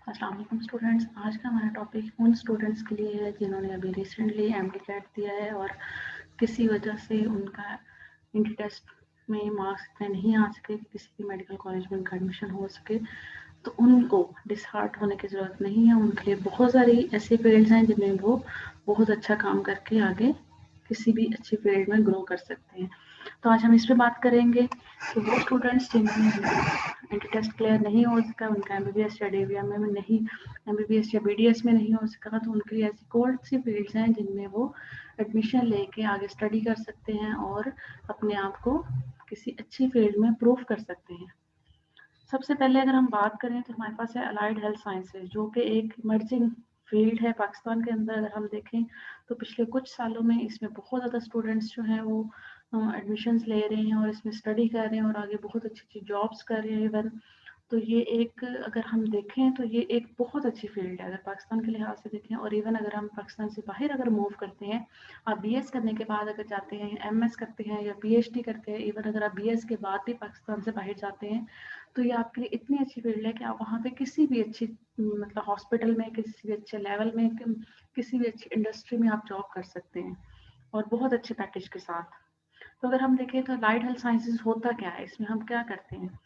अस्सलाम वालेकुम स्टूडेंट्स। आज का हमारा टॉपिक उन स्टूडेंट्स के लिए है जिन्होंने अभी रिसेंटली एमडी कैट दिया है और किसी वजह से उनका इंट्री टेस्ट में मार्क्स इतने नहीं आ सके कि किसी भी मेडिकल कॉलेज में उनका एडमिशन हो सके। तो उनको डिसहार्ट होने की ज़रूरत नहीं है। उनके लिए बहुत सारी ऐसी फील्ड्स हैं जिनमें वो बहुत अच्छा काम करके आगे किसी भी अच्छी फील्ड में ग्रो कर सकते हैं। तो आज हम इस पे बात करेंगे कि वो स्टूडेंट्स जिन्होंने एंट्री टेस्ट क्लियर नहीं हो सका, उनका एमबीबीएस या डीवीएम में नहीं, एमबीबीएस या बीडीएस में नहीं हो सका, तो उनके लिए ऐसी कौन सी फील्ड्स हैं जिनमें वो एडमिशन लेके आगे स्टडी कर सकते हैं और अपने आप को किसी अच्छी फील्ड में प्रूव कर सकते हैं। सबसे पहले अगर हम बात करें तो हमारे पास है अलाइड हेल्थ साइंसेज, जो कि एक इमर्जिंग फील्ड है पाकिस्तान के अंदर। अगर हम देखें तो पिछले कुछ सालों में इसमें बहुत ज़्यादा स्टूडेंट्स जो हैं वो एडमिशन्स ले रहे हैं और इसमें स्टडी कर रहे हैं और आगे बहुत अच्छी अच्छी जॉब्स कर रहे हैं इवन। तो ये एक, अगर हम देखें तो ये एक बहुत अच्छी फील्ड है अगर पाकिस्तान के लिहाज से देखें। और इवन अगर हम पाकिस्तान से बाहर अगर मूव करते हैं, आप बीएस करने के बाद अगर जाते हैं, एमएस करते हैं या पीएचडी करते हैं, इवन अगर आप बीएस के बाद भी पाकिस्तान से बाहर जाते हैं, तो ये आपके लिए इतनी अच्छी फील्ड है कि आप वहाँ पे किसी भी अच्छी मतलब हॉस्पिटल में, किसी भी अच्छे लेवल में, किसी भी अच्छी इंडस्ट्री में आप जॉब कर सकते हैं और बहुत अच्छे पैकेज के साथ। तो अगर हम देखें तो अलाइड हेल्थ साइंसेज होता क्या है, इसमें हम क्या करते हैं।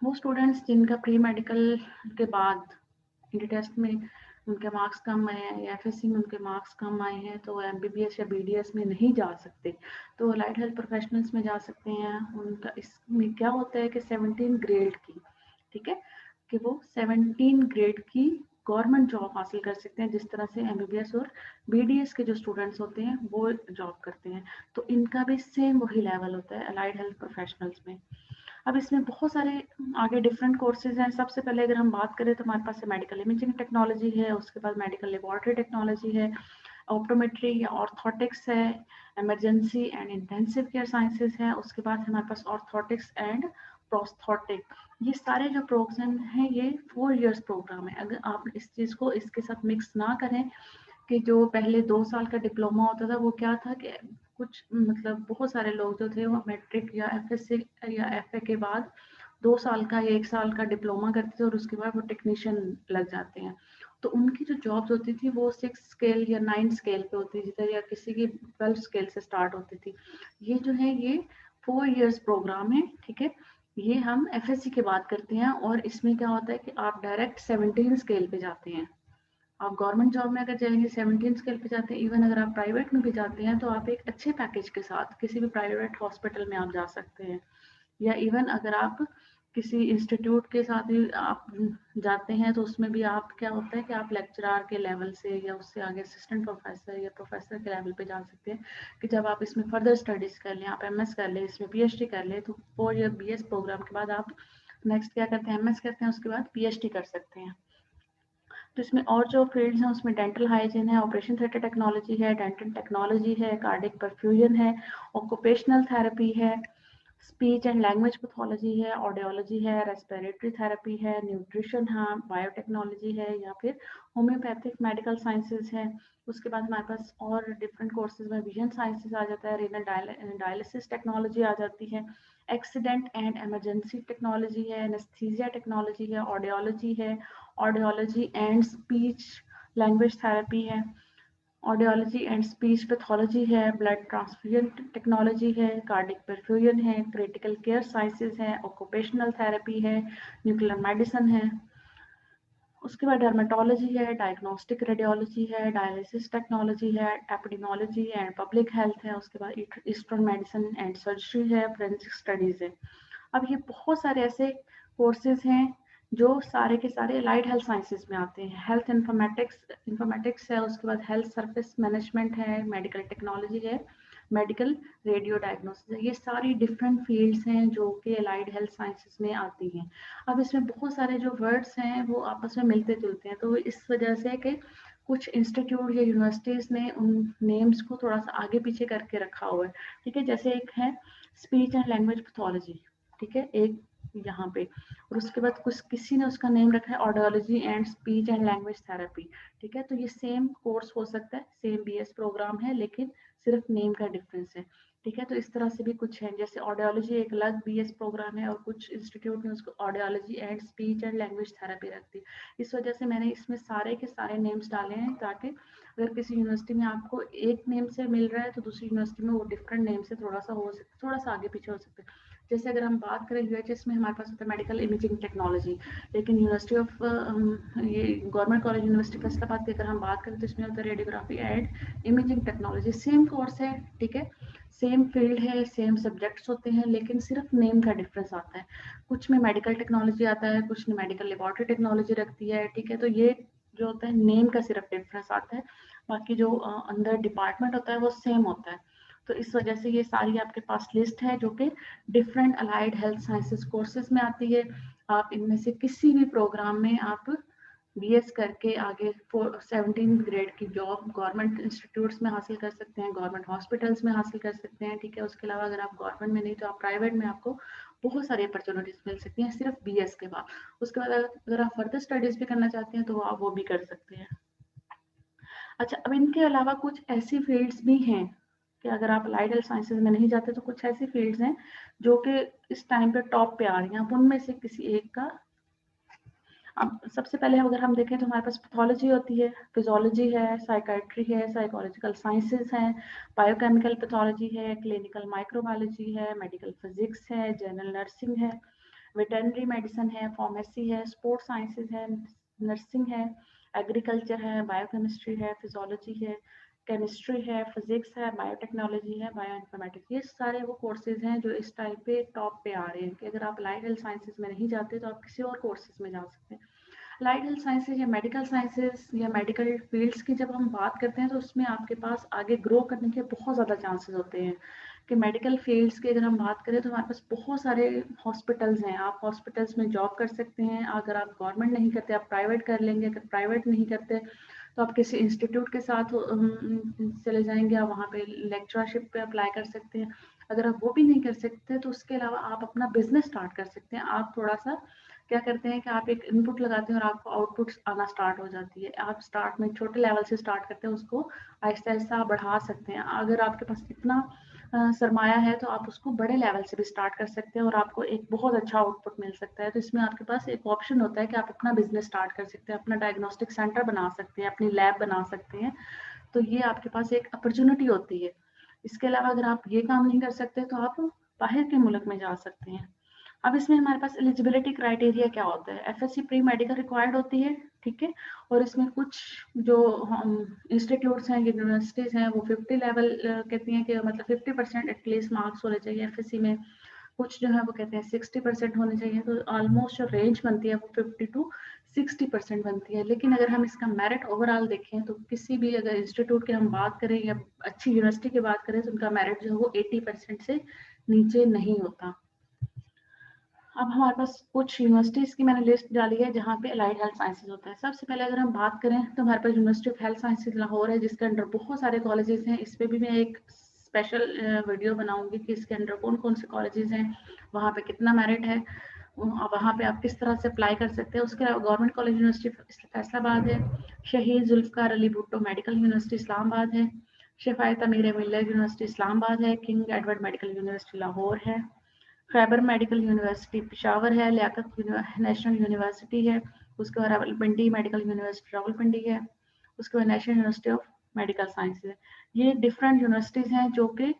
वो स्टूडेंट्स जिनका प्री मेडिकल के बाद इंटर टेस्ट में उनके मार्क्स कम आए हैं या एफएससी में उनके मार्क्स कम आए हैं, तो वो एमबीबीएस या बीडीएस में नहीं जा सकते, तो अलाइड हेल्थ प्रोफेशनल्स में जा सकते हैं। उनका इसमें क्या होता है कि 17 ग्रेड की, ठीक है, कि वो 17 ग्रेड की गवर्नमेंट जॉब हासिल कर सकते हैं, जिस तरह से एमबीबीएस और बीडीएस के जो स्टूडेंट्स होते हैं वो जॉब करते हैं। तो इनका भी सेम वही लेवल होता है अलाइड हेल्थ प्रोफेशनल्स में। अब इसमें बहुत सारे आगे डिफरेंट कोर्सेज हैं। सबसे पहले अगर हम बात करें तो हमारे पास मेडिकल इमेजिंग टेक्नोलॉजी है, उसके बाद मेडिकल लेबोरेटरी टेक्नोलॉजी है, ऑप्टोमेट्री या ऑर्थोटिक्स है, emergency and intensive care sciences है, उसके बाद हमारे पास ऑर्थोटिक्स एंड प्रोस्थोटिक। ये सारे जो प्रोग्राम हैं ये 4 इयर्स प्रोग्राम है। अगर आप इस चीज़ को इसके साथ मिक्स ना करें कि जो पहले 2 साल का डिप्लोमा होता था वो क्या था कि कुछ मतलब बहुत सारे लोग जो थे वो मैट्रिक या एफएससी या एफए के बाद 2 साल का या 1 साल का डिप्लोमा करते थे और उसके बाद वो टेक्नीशियन लग जाते हैं। तो उनकी जो जॉब्स होती थी वो 6 स्केल या 9 स्केल पे होती थी या किसी की 12 स्केल से स्टार्ट होती थी। ये जो है ये 4 इयर्स प्रोग्राम है, ठीक है। ये हम एफएससी के बाद करते हैं और इसमें क्या होता है कि आप डायरेक्ट 17 स्केल पे जाते हैं। आप गवर्नमेंट जॉब में अगर जाएंगे 17 स्केल पे जाते हैं। इवन अगर आप प्राइवेट में भी जाते हैं तो आप एक अच्छे पैकेज के साथ किसी भी प्राइवेट हॉस्पिटल में आप जा सकते हैं। या इवन अगर आप किसी इंस्टीट्यूट के साथ भी आप जाते हैं तो उसमें भी आप क्या होता है कि आप लेक्चरर के लेवल से या उससे आगे असिस्टेंट प्रोफेसर या प्रोफेसर के लेवल पे जा सकते हैं कि जब आप इसमें फर्दर स्टडीज कर लें, आप एमएस कर लें, इसमें पीएचडी कर लें, तो 4 ईयर बीएस प्रोग्राम के बाद आप नेक्स्ट क्या करते हैं, एमएस करते हैं, उसके बाद पीएचडी कर सकते हैं। तो इसमें और जो फील्ड्स हैं उसमें डेंटल हाइजीन है, ऑपरेशन थिएटर टेक्नोलॉजी है, डेंटल टेक्नोलॉजी है, कार्डिक परफ्यूजन है, ऑक्यूपेशनल थेरेपी है, स्पीच एंड लैंग्वेज पैथोलॉजी है, ऑडियोलॉजी है, रेस्पिरेटरी थेरेपी है, न्यूट्रिशन है, बायोटेक्नोलॉजी है, या फिर होम्योपैथिक मेडिकल साइंसेज है। उसके बाद हमारे पास और डिफरेंट कोर्सेज में विजन साइंसेज आ जाता है, रीनल डायलिसिस टेक्नोलॉजी आ जाती है, एक्सीडेंट एंड इमरजेंसी टेक्नोलॉजी है, एनेस्थीसिया टेक्नोलॉजी है, ऑडियोलॉजी है, audiology and speech language therapy है, ऑडियोलॉजी एंड स्पीच पैथोलॉजी है, ब्लड ट्रांसफ्यूजन टेक्नोलॉजी है, कार्डिक परफ्यूजन है, क्रिटिकल केयर साइंसेज है, ऑक्यूपेशनल थेरेपी है, न्यूक्लियर मेडिसिन है। उसके बाद डर्मेटोलॉजी है, डायग्नोस्टिक रेडियोलॉजी है, डायलिसिस टेक्नोलॉजी है, एपिडेमोलॉजी एंड पब्लिक हेल्थ है। उसके बाद ईस्टर्न मेडिसिन एंड सर्जरी है, फोरेंसिक स्टडीज है। अब ये बहुत सारे ऐसे कोर्सेज हैं जो सारे के सारे अलाइड हेल्थ साइंसेज में आते हैं। हेल्थ इंफॉर्मेटिक्स है, उसके बाद हेल्थ सर्विस मैनेजमेंट है, मेडिकल टेक्नोलॉजी है, मेडिकल रेडियो डायग्नोसिस है। ये सारी डिफरेंट फील्ड्स हैं जो कि अलाइड हेल्थ साइंसेज में आती हैं। अब इसमें बहुत सारे जो वर्ड्स हैं वो आपस में मिलते जुलते हैं, तो इस वजह से कि कुछ इंस्टीट्यूट या यूनिवर्सिटीज ने उन नेम्स को थोड़ा सा आगे पीछे करके रखा हुआ है, ठीक है। जैसे एक है स्पीच एंड लैंग्वेज पैथोलॉजी, ठीक है, एक यहाँ पे, और उसके बाद कुछ किसी ने उसका नेम रखा है audiology and speech and language therapy, ठीक है। तो ये सेम कोर्स हो सकता है, सेम बीएस प्रोग्राम है, लेकिन सिर्फ नेम का डिफरेंस है। ठीक है। तो इस तरह से भी कुछ है, जैसे ऑडियोलॉजी एक अलग बीएस प्रोग्राम है और कुछ इंस्टीट्यूट में उसको audiology and speech and language therapy रखती है। इस वजह से मैंने इसमें सारे के सारे नेम्स डाले हैं, ताकि अगर किसी यूनिवर्सिटी में आपको एक नेम से मिल रहा है तो दूसरी यूनिवर्सिटी में वो डिफरेंट नेम से थोड़ा सा आगे पीछे हो सकता है। जैसे अगर हम बात करें यूएचएस में हमारे पास होता है मेडिकल इमेजिंग टेक्नोलॉजी, लेकिन यूनिवर्सिटी ऑफ ये गवर्नमेंट कॉलेज यूनिवर्सिटी फैसलाबाद की अगर हम बात करें तो इसमें होता है radiography and imaging technology. Same course है, ठीक है, सेम फील्ड है, सेम सब्जेक्ट्स होते हैं, लेकिन सिर्फ नेम का डिफरेंस आता है। कुछ में मेडिकल टेक्नोलॉजी आता है, कुछ में मेडिकल लेबोरेटरी टेक्नोलॉजी रखती है, ठीक है। तो ये जो होता है नेम का सिर्फ डिफरेंस आता है, बाकी जो अंदर डिपार्टमेंट होता है वो सेम होता है। तो इस वजह से ये सारी आपके पास लिस्ट है जो कि different allied health sciences courses में आती है। आप इनमें से किसी भी प्रोग्राम में आप बीएस करके आगे 17 ग्रेड की जॉब गवर्नमेंट इंस्टीट्यूट्स में हासिल कर सकते हैं, गवर्नमेंट हॉस्पिटल्स में हासिल कर सकते हैं, ठीक है। उसके अलावा अगर आप गवर्नमेंट में नहीं तो आप प्राइवेट में आपको बहुत सारी अपॉर्चुनिटीज मिल सकती हैं सिर्फ बीएस के बाद। उसके बाद अगर आप फर्दर स्टडीज भी करना चाहते हैं तो आप वो भी कर सकते हैं। अच्छा, अब इनके अलावा कुछ ऐसी फील्ड्स भी हैं कि अगर आप अलाइड हेल्थ साइंसेज में नहीं जाते तो कुछ ऐसी फील्ड्स हैं जो कि इस टाइम पे टॉप पे आ रही हैं। आप उनमें से किसी एक का, अब सबसे पहले अगर हम देखें तो हमारे पास पैथोलॉजी होती है, फिजियोलॉजी है, साइकाइट्री है, साइकोलॉजिकल साइंसेज हैं, बायोकेमिकल पैथोलॉजी है, क्लिनिकल माइक्रोबायोलॉजी है, मेडिकल फिजिक्स है, जनरल नर्सिंग है, वेटरनरी मेडिसिन है, फार्मेसी है, स्पोर्ट्स साइंसेज है, नर्सिंग है, एग्रीकल्चर है, बायोकेमिस्ट्री है, फिजियोलॉजी है, केमिस्ट्री है, फिजिक्स है, बायोटेक्नोलॉजी है, बायो इन्फॉर्मेटिक्स। ये सारे वो कोर्सेज हैं जो इस टाइम पे टॉप पे आ रहे हैं कि अगर आप अलाइड हेल्थ साइंसेज में नहीं जाते तो आप किसी और कोर्सेज में जा सकते हैं। अलाइड हेल्थ साइंसेज या मेडिकल साइंसेज या मेडिकल फील्ड्स की जब हम बात करते हैं तो उसमें आपके पास आगे ग्रो करने के बहुत ज़्यादा चांसेस होते हैं। कि मेडिकल फील्ड्स की अगर हम बात करें तो हमारे पास बहुत सारे हॉस्पिटल्स हैं, आप हॉस्पिटल्स में जॉब कर सकते हैं। अगर आप गवर्नमेंट नहीं करते आप प्राइवेट कर लेंगे, अगर प्राइवेट नहीं करते तो आप किसी इंस्टीट्यूट के साथ चले जाएंगे, आप वहाँ पे लेक्चरशिप पे अप्लाई कर सकते हैं। अगर आप वो भी नहीं कर सकते तो उसके अलावा आप अपना बिजनेस स्टार्ट कर सकते हैं। आप थोड़ा सा क्या करते हैं कि आप एक इनपुट लगाते हैं और आपको आउटपुट आना स्टार्ट हो जाती है। आप स्टार्ट में छोटे लेवल से स्टार्ट करते हैं, उसको आहिस्ता आहिस्ता बढ़ा सकते हैं। अगर आपके पास इतना सरमाया है तो आप उसको बड़े लेवल से भी स्टार्ट कर सकते हैं और आपको एक बहुत अच्छा आउटपुट मिल सकता है। तो इसमें आपके पास एक ऑप्शन होता है कि आप अपना बिजनेस स्टार्ट कर सकते हैं, अपना डायग्नोस्टिक सेंटर बना सकते हैं, अपनी लैब बना सकते हैं। तो ये आपके पास एक अपॉर्चुनिटी होती है। इसके अलावा अगर आप ये काम नहीं कर सकते तो आप बाहर के मुल्क में जा सकते हैं। अब इसमें हमारे पास एलिजिबिलिटी क्राइटेरिया क्या होता है। एफएससी प्री मेडिकल रिक्वायर्ड होती है, ठीक है। और इसमें कुछ जो इंस्टीट्यूट्स हैं, यूनिवर्सिटीज हैं, वो 50 लेवल कहती हैं कि मतलब 50% एटलीस्ट मार्क्स होने चाहिए एफएससी में। कुछ जो है वो कहते हैं 60% होने चाहिए। तो ऑलमोस्ट जो रेंज बनती है वो 50 टू 60% बनती है। लेकिन अगर हम इसका मेरिट ओवरऑल देखें तो किसी भी अगर इंस्टीट्यूट की हम बात करें या अच्छी यूनिवर्सिटी की बात करें तो उनका मेरिट जो है वो 80% से नीचे नहीं होता। अब हमारे पास कुछ यूनिवर्सिटीज़ की मैंने लिस्ट डाली है जहाँ पे अलाइड हेल्थ साइंसेज होता है। सबसे पहले अगर हम बात करें तो हमारे पास University of Health Sciences Lahore है, जिसके अंडर बहुत सारे कॉलेजेस हैं। इस पर भी मैं एक स्पेशल वीडियो बनाऊंगी कि इसके अंडर कौन कौन से कॉलेजेस हैं, वहाँ पे कितना मेरिट है, वहाँ पे आप किस तरह से अप्लाई कर सकते हैं। उसके अलावा गवर्नमेंट कॉलेज यूनिवर्सिटी फैसलाबाद है, शहीद जुल्फ़िकार अली भुट्टो मेडिकल यूनिवर्सिटी इस्लामाबाद है, शफायत अमीर मिल्लत यूनिवर्सिटी इस्लामाबाद है, king Edward medical university Lahore है, खैबर मेडिकल यूनिवर्सिटी पेशावर है, लियाकत नेशनल यूनिवर्सिटी है, उसके बाद रावलपिंडी मेडिकल यूनिवर्सिटी रावलपिंडी है, उसके बाद national university of medical science है। ये डिफरेंट यूनिवर्सिटीज़ हैं जो कि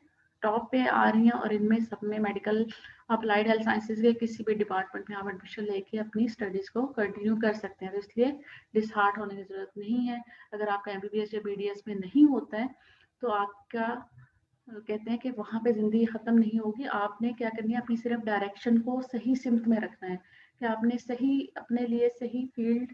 टॉप पे आ रही हैं और इनमें सब में मेडिकल अप्लाइड हेल्थ साइंसेज के किसी भी डिपार्टमेंट में आप एडमिशन लेके अपनी स्टडीज़ को कंटिन्यू कर सकते हैं। तो इसलिए डिसहार्ट होने की ज़रूरत नहीं है। अगर आपका एमबीबीएस या बीडीएस में नहीं होता है तो आपका कहते हैं कि वहाँ पे ज़िंदगी ख़त्म नहीं होगी। आपने क्या करनी है, अपनी सिर्फ डायरेक्शन को सही सिमत में रखना है कि आपने सही अपने लिए सही फील्ड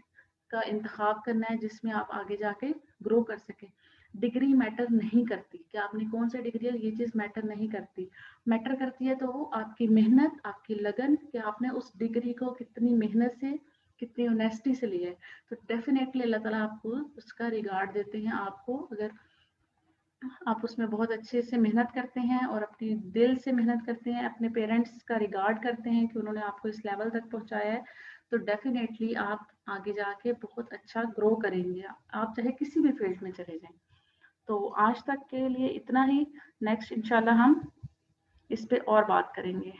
का इंतखाब करना है जिसमें आप आगे जाके ग्रो कर सकें। डिग्री मैटर नहीं करती कि आपने कौन सी डिग्री है, ये चीज़ मैटर नहीं करती। मैटर करती है तो वो आपकी मेहनत, आपकी लगन, कि आपने उस डिग्री को कितनी मेहनत से, कितनी ऑनेस्टी से लिया है। तो डेफिनेटली अल्लाह ताला आपको उसका रिगार्ड देते हैं। आपको अगर आप उसमें बहुत अच्छे से मेहनत करते हैं और अपनी दिल से मेहनत करते हैं, अपने पेरेंट्स का रिगार्ड करते हैं कि उन्होंने आपको इस लेवल तक पहुंचाया है, तो डेफिनेटली आप आगे जाके बहुत अच्छा ग्रो करेंगे, आप चाहे किसी भी फील्ड में चले जाएं। तो आज तक के लिए इतना ही। नेक्स्ट इंशाल्लाह हम इस पे और बात करेंगे।